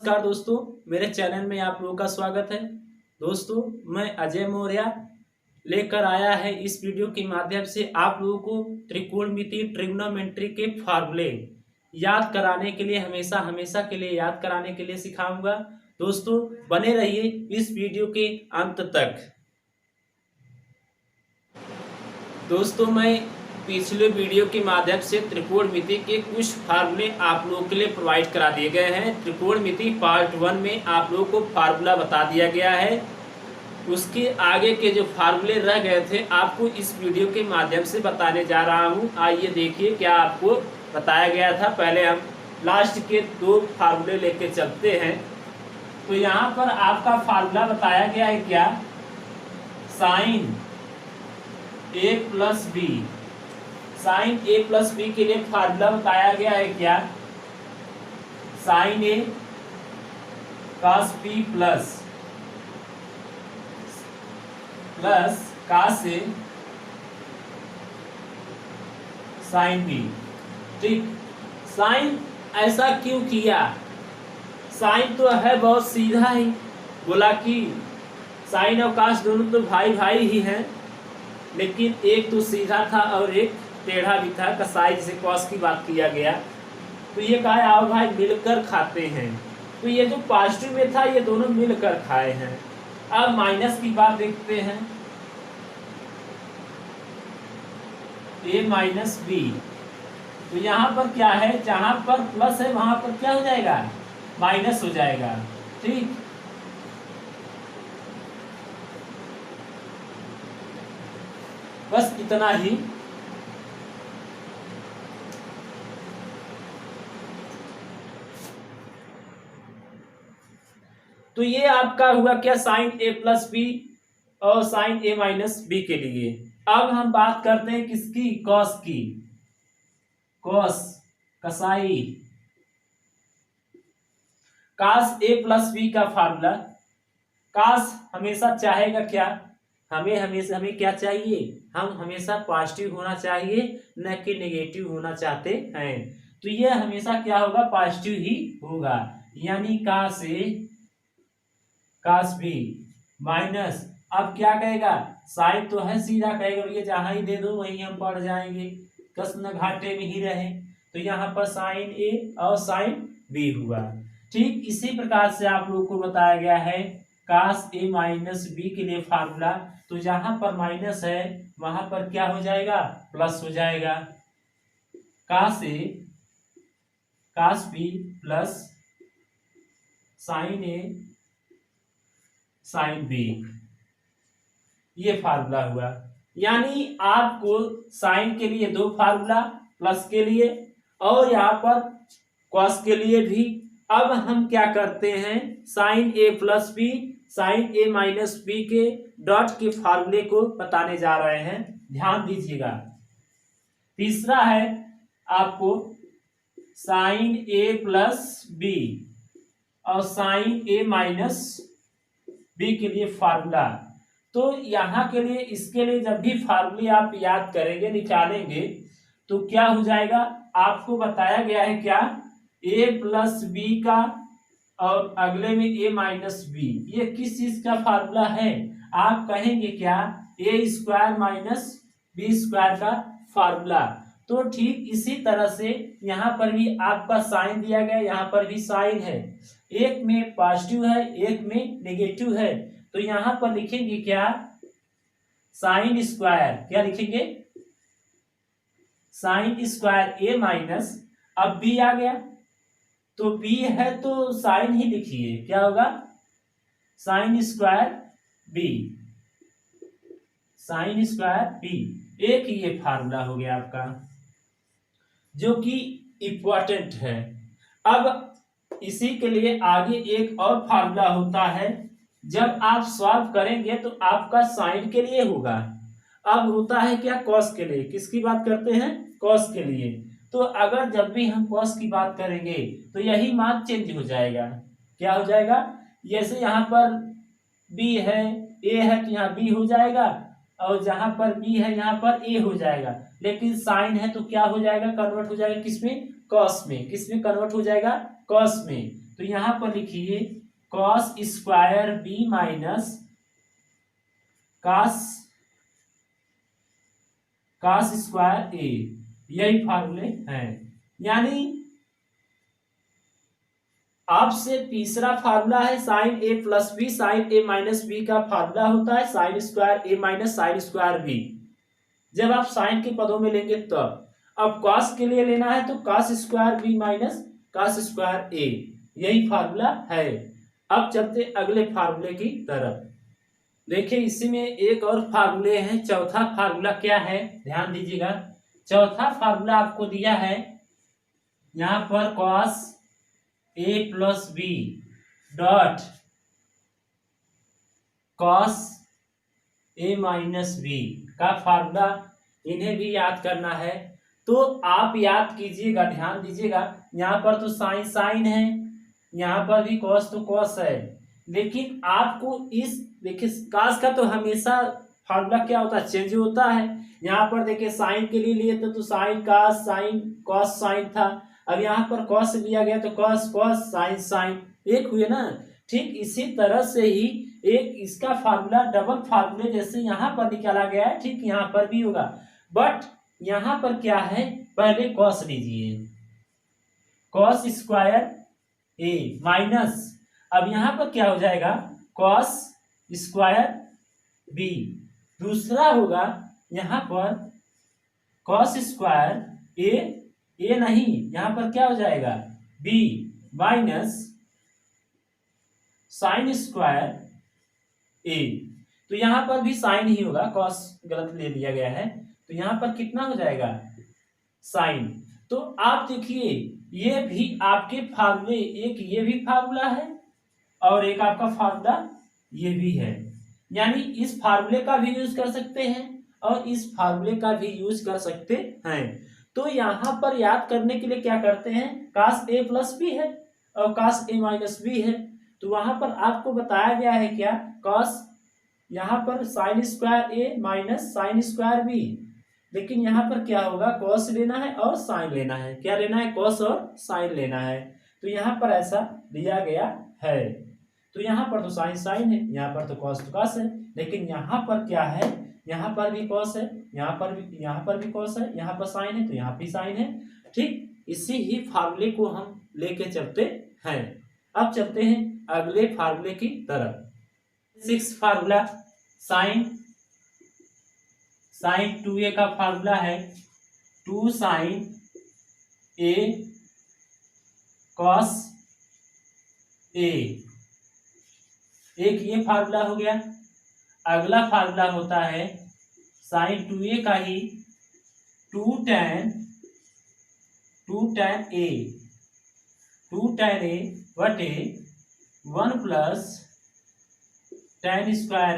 नमस्कार दोस्तों, मेरे चैनल में आप लोगों का स्वागत है। दोस्तों, मैं अजय मौर्य लेकर आया है इस वीडियो के माध्यम से आप लोगों को त्रिकोणमिति ट्रिग्नोमेट्री के फार्मूले याद कराने के लिए हमेशा के लिए याद कराने के लिए सिखाऊंगा। दोस्तों, बने रहिए इस वीडियो के अंत तक। दोस्तों, मैं पिछले वीडियो के माध्यम से त्रिकोणमिति के कुछ फार्मूले आप लोगों के लिए प्रोवाइड करा दिए गए हैं। त्रिकोणमिति पार्ट 1 में आप लोगों को फार्मूला बता दिया गया है। उसके आगे के जो फार्मूले रह गए थे आपको इस वीडियो के माध्यम से बताने जा रहा हूं। आइए देखिए क्या आपको बताया गया था। पहले हम लास्ट के 2 फार्मूले लेके चलते हैं। तो यहाँ पर आपका फार्मूला बताया गया है क्या, sign A plus B. Sine A plus B के लिए फार्मूला बताया गया है क्या, sign A cos B plus cos A sine B. ठीक, साइन ऐसा क्यों किया? साइन तो है बहुत सीधा ही, बोला कि साइन और कॉस दोनों तो भाई भाई ही हैं, लेकिन एक तो सीधा था और एक टेढ़ा भी था, कसाई जिसे कॉस की बात किया गया। तो ये कहा आओ भाई मिलकर खाते हैं। तो ये जो पॉजिटिव में था ये दोनों मिलकर खाए हैं। अब माइनस की बात देखते हैं, ए माइनस बी। तो यहाँ पर क्या है, जहां पर प्लस है वहां पर क्या हो जाएगा, माइनस हो जाएगा। ठीक, बस इतना ही। तो ये आपका हुआ क्या, साइन ए प्लस बी और साइन ए माइनस बी के लिए। अब हम बात करते हैं किसकी, कॉस की। कॉस कसाई कॉस ए प्लस बी का फार्मूला। कॉस हमेशा चाहेगा क्या, हमें क्या चाहिए, हम हमेशा पॉजिटिव होना चाहिए न कि नेगेटिव होना चाहते हैं। तो ये हमेशा क्या होगा, पॉजिटिव ही होगा। यानी cos A cos B minus, अब क्या कहेगा, साइन तो है सीधा, कहेगा भैया जहां ही दे दो वहीं हम पढ़ जाएंगे, कस न घाटे में ही रहे। तो यहाँ पर साइन ए और साइन बी हुआ। ठीक इसी प्रकार से आप लोगों को बताया गया है कॉस ए माइनस बी के लिए फार्मूला। तो जहां पर माइनस है वहां पर क्या हो जाएगा, प्लस हो जाएगा। Cos A cos B plus sign A sine B, ये फार्मूला हुआ। यानी आपको साइन के लिए 2 फार्मूला, प्लस के लिए और यहाँ पर कॉस के लिए भी। अब हम क्या करते हैं, sign A plus B sine A minus B के डॉट के फार्मूले को बताने जा रहे हैं, ध्यान दीजिएगा। तीसरा है आपको साइन ए प्लस बी और साइन ए माइनस बी के लिए फार्मूला। तो यहाँ के लिए इसके लिए जब भी फार्मूले आप याद करेंगे निकालेंगे तो क्या हो जाएगा, आपको बताया गया है क्या, ए प्लस बी का और अगले में ए माइनस बी। ये किस चीज का फार्मूला है, आप कहेंगे क्या, ए स्क्वायर माइनस बी स्क्वायर का फार्मूला। तो ठीक इसी तरह से यहाँ पर भी आपका साइन दिया गया, यहाँ पर भी साइन है, एक में पॉजिटिव है एक में नेगेटिव है। तो यहाँ पर लिखेंगे क्या, साइन स्क्वायर, क्या लिखेंगे, साइन स्क्वायर ए माइनस, अब बी आ गया तो बी है तो साइन ही लिखिए, क्या होगा, sine square B, sine square B. एक ये फार्मूला हो गया आपका जो कि इंपॉर्टेंट है। अब इसी के लिए आगे एक और फार्मूला होता है, जब आप सॉल्व करेंगे तो आपका साइन के लिए होगा। अब होता है क्या, कॉस के लिए। किसकी बात करते हैं, कॉस के लिए। तो अगर जब भी हम कॉस की बात करेंगे तो यही मान चेंज हो जाएगा, क्या हो जाएगा, जैसे यहाँ पर बी है ए है तो यहाँ बी हो जाएगा, और जहां पर बी है यहाँ पर ए हो जाएगा। लेकिन साइन है तो क्या हो जाएगा, कन्वर्ट हो जाएगा किसमें, कॉस में। किसमें कन्वर्ट हो जाएगा, कॉस में। तो यहां पर लिखिए cos square B minus cos square A, यही फार्मूले हैं। यानी आपसे तीसरा फार्मूला है sine A plus B, sine A minus B का फार्मूला होता है sine square A minus sine square B, जब आप साइन के पदों में लेंगे तब। अब कॉस के लिए लेना है तो cos square B minus cos square A, यही फार्मूला है। अब चलते अगले फार्मूले की तरफ। देखिए इसी में एक और फार्मूले हैं। चौथा फार्मूला क्या है, ध्यान दीजिएगा। चौथा फार्मूला आपको दिया है यहां पर cos A plus B dot cos A minus B का फार्मूला, इन्हें भी याद करना है। तो आप याद कीजिएगा, ध्यान दीजिएगा। यहाँ पर तो साइन साइन है, यहाँ पर भी कॉस तो कॉस है, लेकिन आपको इस देखिए कॉस का तो हमेशा फार्मूला क्या होता है, चेंज होता है। यहाँ पर देखिए साइन के लिए लिए तो sine cos sine cos sine था, अब यहाँ पर कॉस लिया गया तो कॉस कॉस साइन साइन, एक हुए ना। ठीक इसी तरह से ही एक इसका फार्मूला डबल फार्मूले जैसे यहाँ पर निकाला गया है, ठीक यहाँ पर भी होगा। बट यहाँ पर क्या है, पहले कॉस लीजिए, कॉस स्क्वायर ए माइनस, अब यहाँ पर क्या हो जाएगा कॉस स्क्वायर बी। दूसरा होगा यहाँ पर कॉस स्क्वायर ए नहीं, यहाँ पर क्या हो जाएगा बी माइनस साइन स्क्वायर ए। तो यहाँ पर भी साइन ही होगा, कॉस गलत ले लिया गया है, तो यहाँ पर कितना हो जाएगा साइन। तो आप देखिए ये भी आपके फार्मूले, एक ये भी फार्मूला है और एक आपका फार्मूला ये भी है। यानी इस फार्मूले का भी यूज कर सकते हैं और इस फार्मूले का भी यूज कर सकते हैं। तो यहाँ पर याद करने के लिए क्या करते हैं, कास ए प्लस बी है और कास ए माइनस बी है, तो वहां पर आपको बताया गया है क्या कॉस, यहाँ पर sign square A minus sine square B, लेकिन यहाँ पर क्या होगा कॉस लेना है और साइन लेना है। क्या लेना है, कॉस और साइन लेना है। तो यहाँ पर ऐसा दिया गया है। तो यहाँ पर तो साइन साइन है, यहाँ पर तो कॉस तो कॉस है, लेकिन यहाँ पर क्या है, यहाँ पर भी कॉस है, यहाँ पर भी कॉस है, यहाँ पर साइन है तो यहाँ भी साइन है। ठीक इसी ही फार्मूले को हम लेके चलते हैं। अब चलते हैं अगले फार्मूले की तरफ। 6 फार्मूला साइन 2a का फार्मूला है 2 साइन a कॉस a, एक ये फार्मूला हो गया। अगला फार्मूला होता है साइन 2a का ही 2 tan a बटे 1 प्लस tan स्क्वायर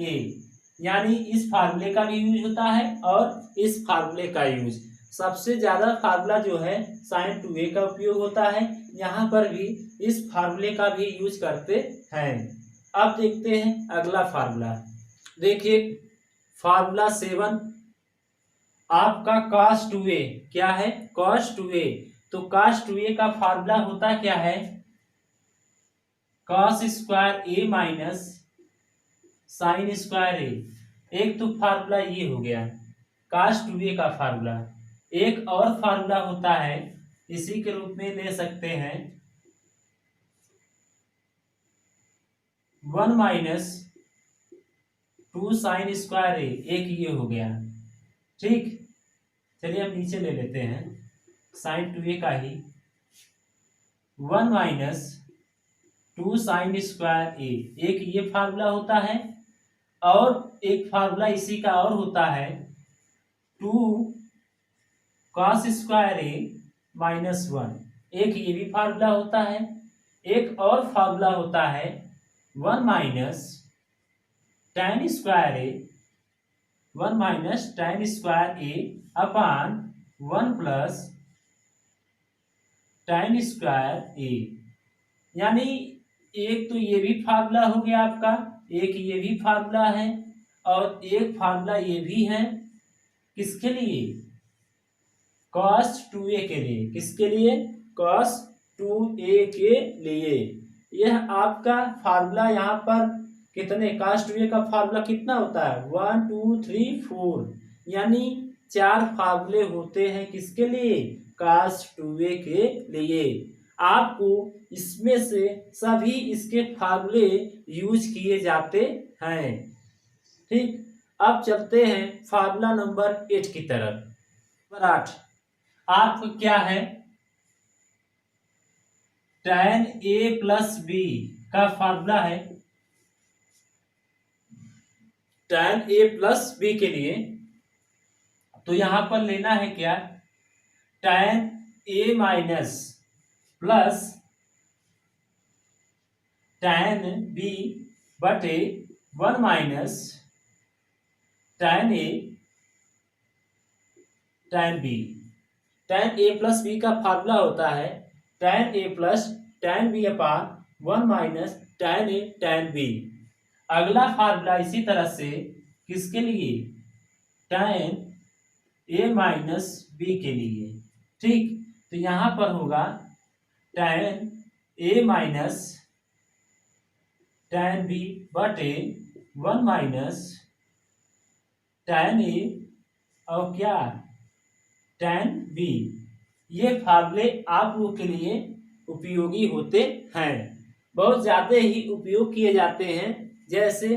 a। यानी इस फार्मूले का भी यूज होता है और इस फार्मूले का यूज, सबसे ज्यादा फार्मूला जो है साइन 2a का उपयोग होता है, यहाँ पर भी इस फार्मूले का भी यूज करते हैं। अब देखते हैं अगला फार्मूला। देखिए फार्मूला 7 आपका cos 2a क्या है, cos 2a। तो cos 2a का फार्मूला होता क्या है, cos square a minus sine square a। एक तो फार्मूला ये हो गया cos 2a का फार्मूला। एक और फार्मूला होता है, इसी के रूप में ले सकते हैं 1 माइनस 2 साइन स्क्वायर a, एक ये हो गया। ठीक चलिए हम नीचे ले लेते हैं साइन 2a का ही 1 माइनस 2 साइन स्क्वायर a, एक ये फार्मूला होता है और एक फार्मूला इसी का और होता है 2 कॉस स्क्वायर a माइनस 1, एक ये भी फार्मूला होता है। एक और फार्मूला होता है 1 minus tan square a, 1 minus tan square a upon 1 plus tan square a। यानी एक तो ये भी फार्मूला हो गया आपका, एक ये भी फार्मूला है और एक फार्मूला ये भी है, किसके लिए कॉस 2a के लिए, किसके लिए? कॉस 2a के लिए। यह आपका फार्मूला यहाँ पर कितने, कॉस 2a का फार्मूला कितना होता है? 1 2 3 4, यानी 4 फार्मूले होते हैं किसके लिए? कॉस 2a के लिए। आपको इसमें से सभी इसके फार्मूले यूज किए जाते हैं। ठीक, अब चलते हैं फार्मूला नंबर 8 की तरफ। नंबर 8 आपको क्या है? tan a प्लस बी का फार्मूला है। tan a प्लस बी के लिए तो यहां पर लेना है क्या? tan a minus plus tan b बटे 1 minus tan a tan b। tan a plus B का फार्मूला होता है tan a plus tan b upon 1 minus tan a tan b। अगला फार्मूला इसी तरह से किसके लिए? tan a माइनस b के लिए। ठीक, तो यहां पर होगा tan a minus tan b बटे 1 माइनस tan a और क्या tan b। ये फार्मूले आप लोग के लिए उपयोगी होते हैं, बहुत ज़्यादा ही उपयोग किए जाते हैं। जैसे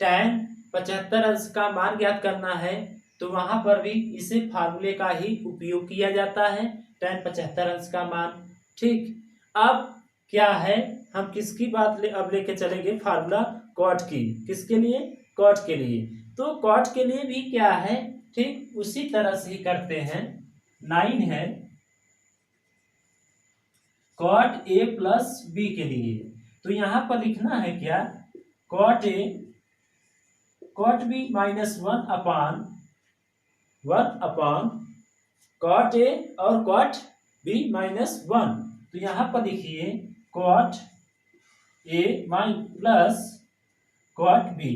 tan 75 अंश का मान ज्ञात करना है तो वहां पर भी इसी फार्मूले का ही उपयोग किया जाता है, tan 75 अंश का मान। ठीक, अब क्या है, हम किसकी बात अब लेके चलेंगे? फार्मूला कॉट की। किसके लिए? कॉट के लिए। तो कॉट के लिए भी क्या है, ठीक उसी तरह से ही करते हैं। 9 है कॉट ए प्लस बी के लिए, तो यहां पर लिखना है क्या? Cot A cot B minus 1 upon cot A और कॉट बी माइनस 1। तो यहां पर लिखिए cot A plus cot B,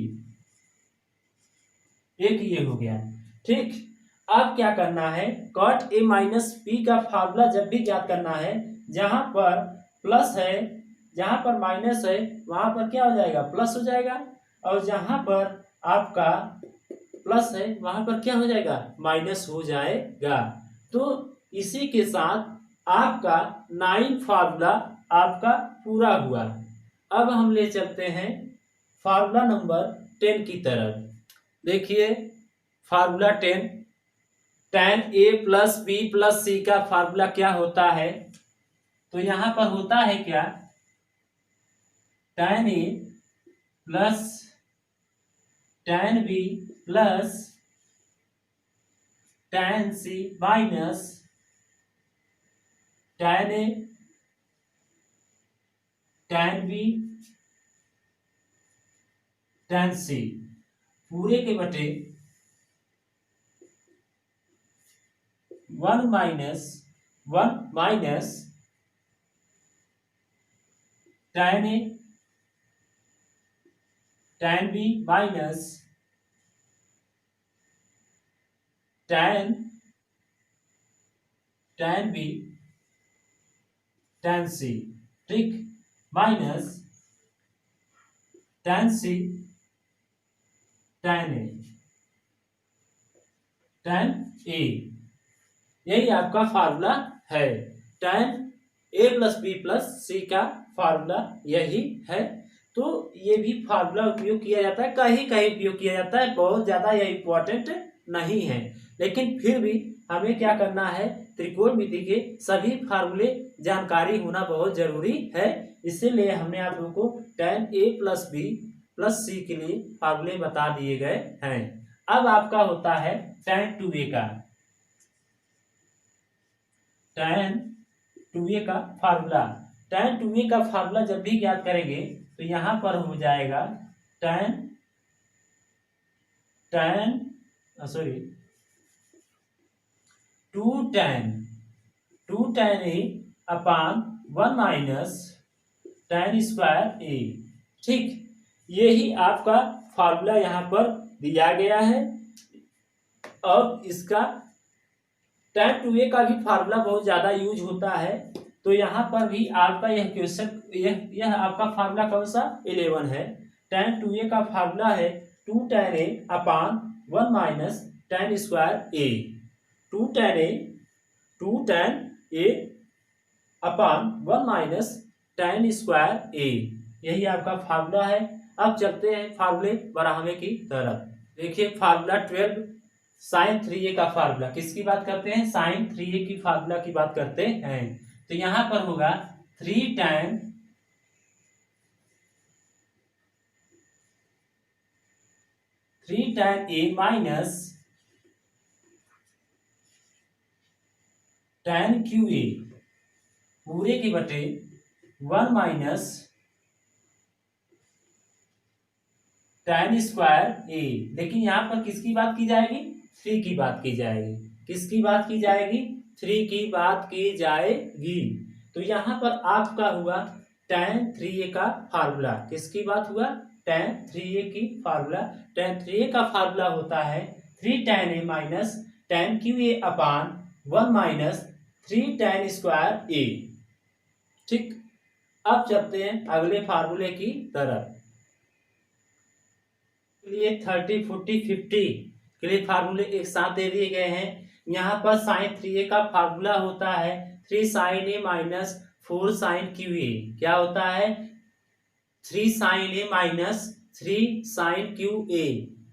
एक ये हो गया। ठीक, अब क्या करना है? कॉट ए माइनस बी का फार्मूला जब भी ज्ञात करना है, जहां पर प्लस है जहां पर माइनस है वहां पर क्या हो जाएगा? प्लस हो जाएगा, और जहां पर आपका प्लस है वहां पर क्या हो जाएगा? माइनस हो जाएगा। तो इसी के साथ आपका 9 फार्मूला आपका पूरा हुआ। अब हम ले चलते हैं फार्मूला नंबर 10 की तरफ। देखिए formula 10, tan a plus B plus C का फार्मूला क्या होता है? तो यहां पर होता है क्या? tan a plus tan b plus tan c minus tan a tan b tan c पूरे के बटे 1 minus tan a tan b minus tan b tan c। ठीक, minus tan c tan a, यही आपका फार्मूला है। tan a plus B plus C का formula यही है। तो ये भी फार्मूला उपयोग किया जाता है, कहीं कहीं उपयोग किया जाता है, बहुत ज्यादा यह इंपॉर्टेंट नहीं है। लेकिन फिर भी हमें क्या करना है? त्रिकोणमिति के सभी फार्मूले जानकारी होना बहुत जरूरी है। इसीलिए हमने आप लोगों को tan a plus B plus C के लिए फार्मूले बता दिए गए हैं। अब आपका होता है tan 2a का। tan 2a का फार्मूला, tan 2a का फार्मूला जब भी ज्ञात करेंगे तो यहां पर हो जाएगा tan 2 tan a upon 1 minus tan square a। ठीक, यही आपका फार्मूला यहाँ पर दिया गया है, और इसका tan 2a का भी फार्मूला बहुत ज़्यादा यूज होता है, तो यहाँ पर भी आपका यह क्वेश्चन यह आपका फार्मूला कौन सा 11 है। tan 2a का फार्मूला है 2 tan a upon 1 minus tan square a। 2 tan a upon 1 minus tan square a, यही आपका फार्मूला है। अब चलते हैं फार्मूले बढ़ावे की तरफ। देखिए फार्मूला 12 sin 3a का फार्मूला किसकी बात करते हैं, sin 3a की फार्मूला की बात करते हैं। तो यहां पर होगा 3 tan a minus tan QA पूरे की बटे 1 माइनस tan स्क्वायर a। लेकिन यहाँ पर किसकी बात की जाएगी, 3 की बात की जाएगी। किसकी बात की जाएगी, 3 की बात की जाएगी। तो यहाँ पर आपका हुआ tan 3a का फार्मूला, किसकी बात हुआ, tan 3a की फार्मूला। tan 3a का फार्मूला होता है 3 tan a minus tan QA upon 1 minus 3 tan square a। ठीक, अब चलते हैं अगले फार्मूले की तरफ। लिए 30, 40, 50 के लिए फार्मूले एक साथ दे दिए गए हैं। यहाँ पर sin 3a का फार्मूला होता है 3 sin a minus 4 sin QA। क्या होता है, 3 sin a minus 3 sin QA,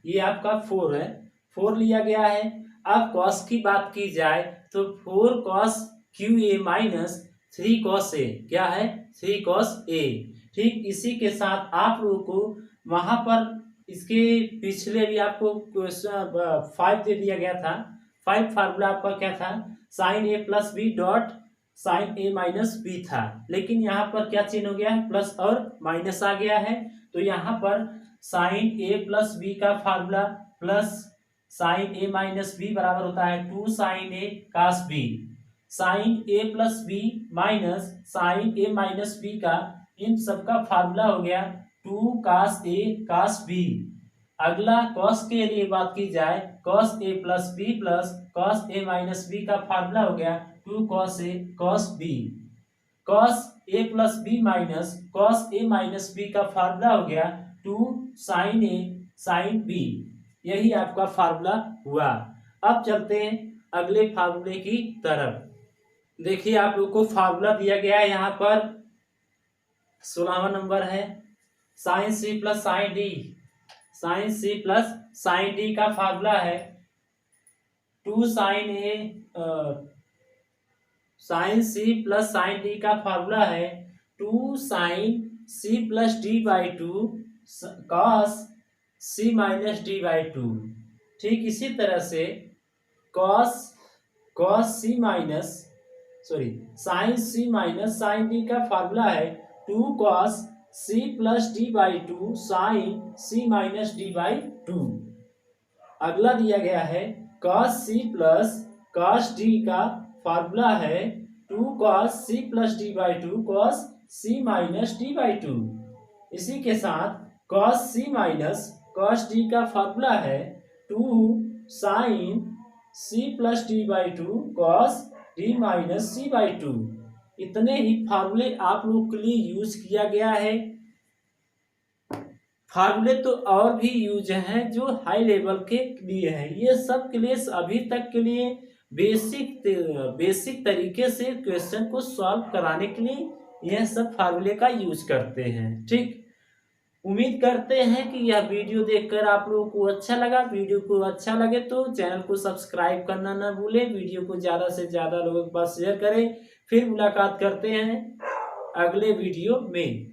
ये आपका 4 है, 4 लिया गया है। अब cos की बात की जाए तो 4 cos QA minus 3 cos a, क्या है, 3 cos a। ठीक, इसी के साथ आप लोगों को वहां पर इसके पिछले भी आपको 5 दे दिया गया था। 5 फार्मूला आपका क्या था, sign A plus B dot sign A minus B था, लेकिन यहाँ पर क्या चेंज हो गया है, प्लस और माइनस आ गया है। तो यहाँ पर साइन ए प्लस बी का formula plus sign A minus B बराबर होता है 2 sine A cos B. Sine A plus B minus sign A minus B का इन सबका फार्मूला हो गया 2 कास ए कास बी। अगला कॉस के लिए बात की जाए, cos A plus B plus cos A minus B का फार्मूला हो गया 2 cos A cos B. Cos A plus B minus cos A minus B का फार्मूला हो गया 2 साइन ए साइन बी, यही आपका फार्मूला हुआ। अब चलते हैं अगले फार्मूले की तरफ। देखिए आप लोग को फार्मूला दिया गया है, यहाँ पर 16वां नंबर है sine C plus sine D. Sine C plus sine D का फार्मूला है 2 sine A, sine C plus sine D का फार्मूला है 2 sine C plus D by 2 cos C minus D by 2। ठीक, इसी तरह से cos C minus sine C minus sine D का formula है 2 cos C plus D by 2 sine C minus D by 2। अगला दिया गया है cos C plus cos D का फार्मूला है 2 cos C plus D by 2 cos C minus D by 2। इसी के साथ cos C minus cos D का फार्मूला है 2 sine C plus D by 2 cos D minus C by 2। इतने ही फार्मूले आप लोग के लिए यूज किया गया है। फार्मूले तो और भी यूज हैं जो हाई लेवल के लिए हैं, ये सब के लिए अभी तक के लिए बेसिक तरीके से क्वेश्चन को सॉल्व कराने के लिए यह सब फार्मूले का यूज करते हैं। ठीक, उम्मीद करते हैं कि यह वीडियो देखकर आप लोगों को अच्छा लगा। वीडियो को अच्छा लगे तो चैनल को सब्सक्राइब करना ना भूलें, वीडियो को ज़्यादा से ज़्यादा लोगों के पास शेयर करें। फिर मुलाकात करते हैं अगले वीडियो में।